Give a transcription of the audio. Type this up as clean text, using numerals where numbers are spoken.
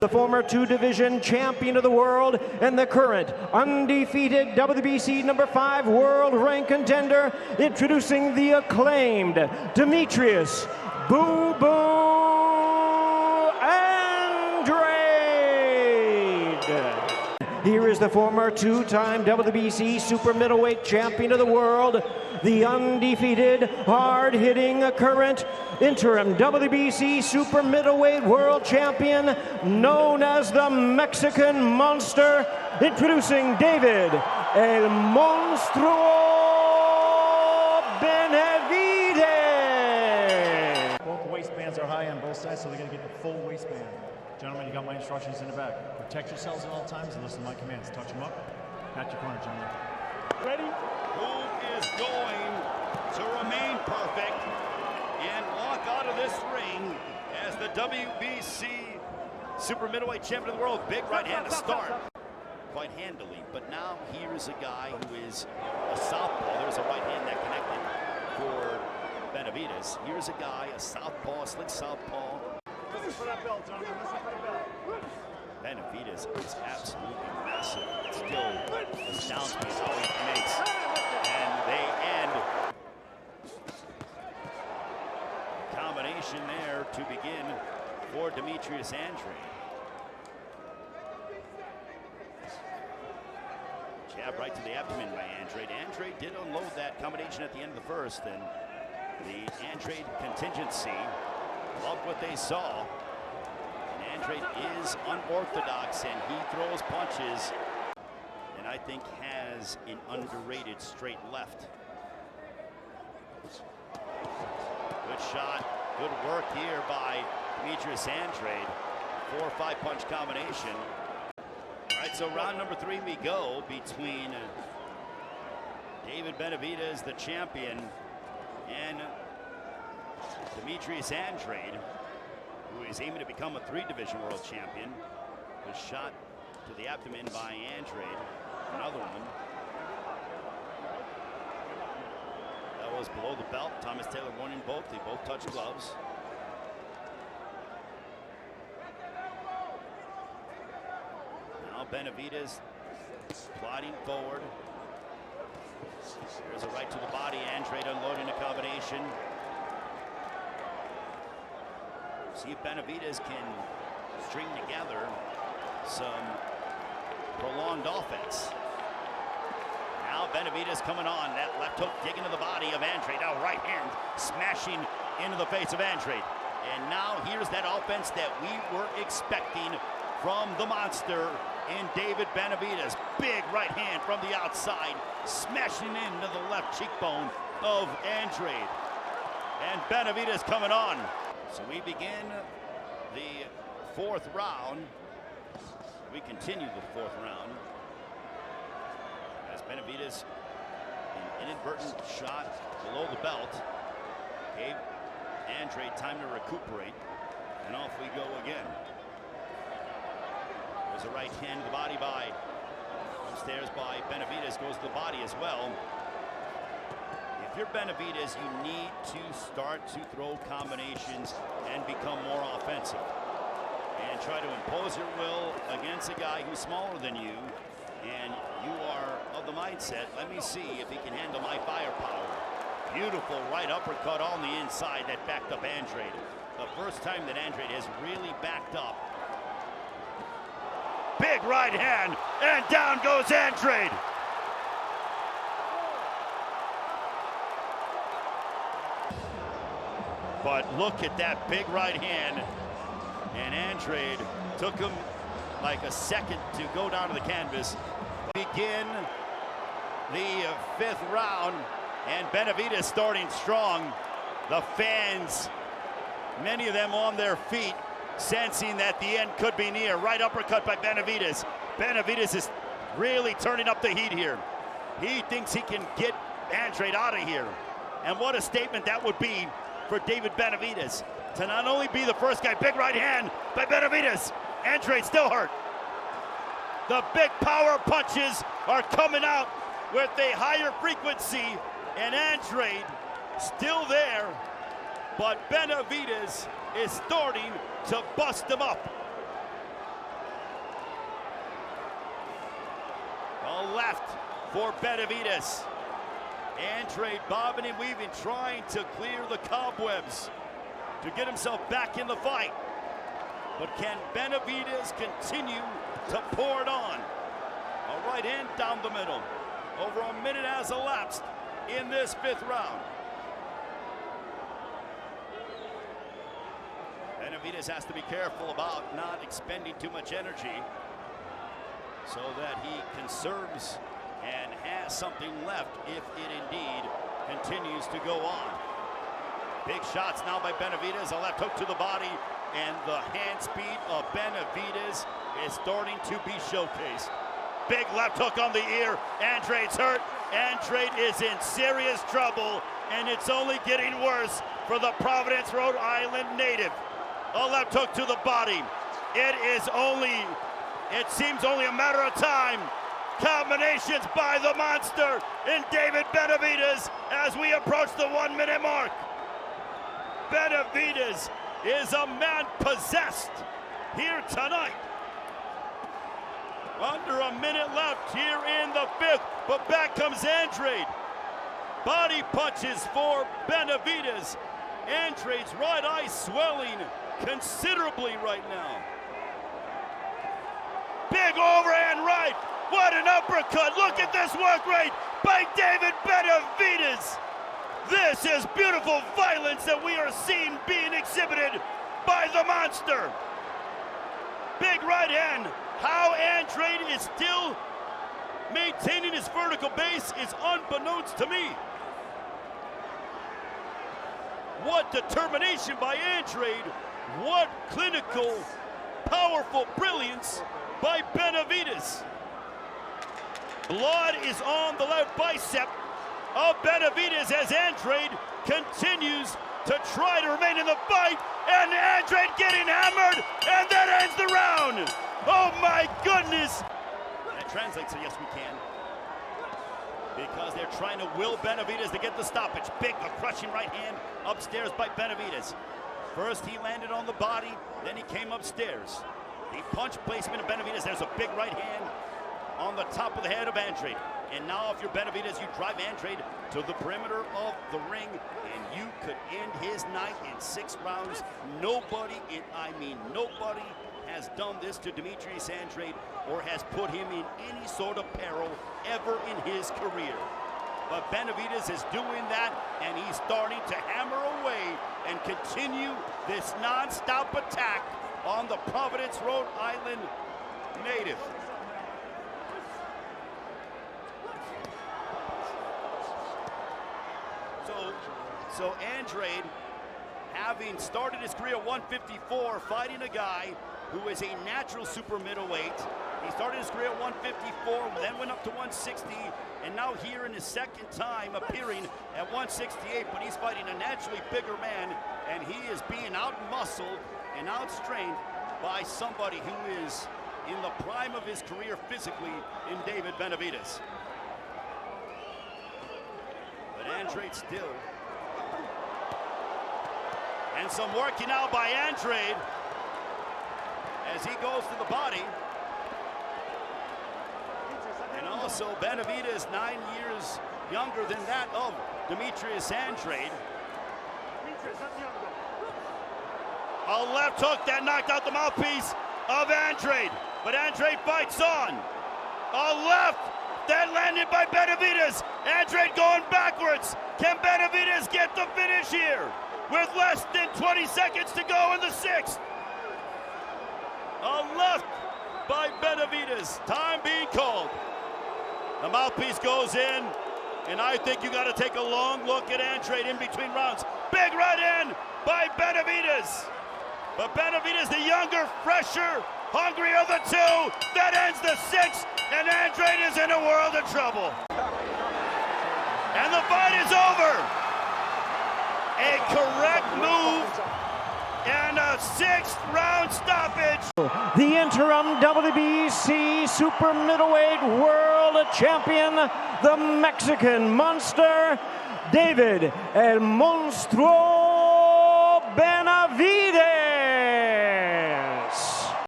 The former two-division champion of the world and the current undefeated WBC number 5 world rank contender, introducing the acclaimed Demetrius Boo Boo Andrade. Here is the former two-time WBC super middleweight champion of the world, the undefeated, hard-hitting, current interim WBC super middleweight world champion, known as the Mexican Monster, introducing David El Monstruo Benavidez. Both waistbands are high on both sides, so they're going to get the full waistband. Gentlemen, you got my instructions in the back. Protect yourselves at all times and listen to my commands. Touch them up. Pat your corner, gentlemen. Ready? Who is going to remain perfect and walk out of this ring as the WBC super middleweight champion of the world? Big right hand to start. Quite handily, but now here's a guy who is a southpaw. There's a right hand that connected for Benavidez. Here's a guy, a southpaw, slick southpaw. Listen for that bell, gentlemen. Listen for the bell. Benavidez is absolutely massive. It still astounds me how he makes. And they end. Combination there to begin for Demetrius Andrade. Jab right to the abdomen by Andrade. Andrade did unload that combination at the end of the first, and the Andrade contingency loved what they saw. And Andrade is unorthodox, and he throws punches, and I think has an underrated straight left. Good shot, good work here by Demetrius Andrade. 4 or 5 punch combination. All right, so round number 3 we go between David Benavidez, the champion, and Demetrius Andrade, who is aiming to become a 3-division world champion. Was shot to the abdomen by Andrade. Another one. That was below the belt. Thomas Taylor won in both. They both touched gloves. Now Benavidez plodding forward. There's a right to the body. Andrade unloading a combination. See if Benavidez can string together some prolonged offense. Now Benavidez coming on. That left hook digging to the body of Andrade. Now right hand smashing into the face of Andrade. And now here's that offense that we were expecting from the monster in David Benavidez. Big right hand from the outside, smashing into the left cheekbone of Andrade. And Benavidez coming on. So we begin the 4th round. We continue the 4th round as Benavidez, an inadvertent shot below the belt, gave Andrade time to recuperate, and off we go again. There's a right hand to the body by upstairs by Benavidez, goes to the body as well. If you're Benavidez, you need to start to throw combinations and become more offensive. And try to impose your will against a guy who's smaller than you. And you are of the mindset, let me see if he can handle my firepower. Beautiful right uppercut on the inside that backed up Andrade. The first time that Andrade has really backed up. Big right hand, and down goes Andrade. But look at that big right hand, and Andrade took him like a second to go down to the canvas. Begin the 5th round, and Benavidez starting strong. The fans, many of them on their feet, sensing that the end could be near. Right uppercut by Benavidez. Benavidez is really turning up the heat here. He thinks he can get Andrade out of here. And what a statement that would be for David Benavidez to not only be the first guy. Big right hand by Benavidez. Andrade still hurt. The big power punches are coming out with a higher frequency, and Andrade still there, but Benavidez is starting to bust him up. left for Benavidez. Andrade bobbing and weaving, trying to clear the cobwebs to get himself back in the fight. But can Benavidez continue to pour it on? A right hand down the middle. Over a minute has elapsed in this 5th round. Benavidez has to be careful about not expending too much energy so that he conserves and has something left if it indeed continues to go on. Big shots now by Benavidez, a left hook to the body, and the hand speed of Benavidez is starting to be showcased. Big left hook on the ear. Andrade's hurt. Andrade is in serious trouble, and it's only getting worse for the Providence, Rhode Island native. A left hook to the body. It seems only a matter of time. Combinations by the monster in David Benavidez as we approach the 1 minute mark. Benavidez is a man possessed here tonight. Under a minute left here in the 5th, but back comes Andrade. Body punches for Benavidez. Andrade's right eye swelling considerably right now. Big overhand right. What an uppercut. Look at this work rate by David Benavidez. This is beautiful violence that we are seeing being exhibited by the monster. Big right hand. How Andrade is still maintaining his vertical base is unbeknownst to me. What determination by Andrade. What clinical, powerful brilliance by Benavidez. Blood is on the left bicep of Benavidez as Andrade continues to try to remain in the fight, and Andrade getting hammered, and that ends the round. Oh my goodness! That translates to yes we can, because they're trying to will Benavidez to get the stoppage. Big, a crushing right hand upstairs by Benavidez. First he landed on the body, then he came upstairs. The punch placement of Benavidez, there's a big right hand on the top of the head of Andrade. And now if you're Benavidez, you drive Andrade to the perimeter of the ring, and you could end his night in 6 rounds. Nobody has done this to Demetrius Andrade or has put him in any sort of peril ever in his career. But Benavidez is doing that, and he's starting to hammer away and continue this non-stop attack on the Providence, Rhode Island native. So Andrade, having started his career at 154, fighting a guy who is a natural super middleweight. He started his career at 154, then went up to 160, and now here in his 2nd time appearing at 168, but he's fighting a naturally bigger man, and he is being out-muscled and out-strained by somebody who is in the prime of his career physically in David Benavidez. But Andrade still. And some working out by Andrade as he goes to the body. And also Benavidez, 9 years younger than that of Demetrius Andrade. A left hook that knocked out the mouthpiece of Andrade, but Andrade fights on. A left that landed by Benavidez. Andrade going backwards. Can Benavidez get the finish here with less than 20 seconds to go in the 6th? A left by Benavidez. Time being called. The mouthpiece goes in, and I think you got to take a long look at Andrade in between rounds. Big right hand by Benavidez. But Benavidez, the younger, fresher, hungry of the 2, that ends the 6th, and Andrade is in a world of trouble. And the fight is over. A correct move and a 6th round stoppage. The interim WBC super middleweight world champion, the Mexican monster, David El Monstruo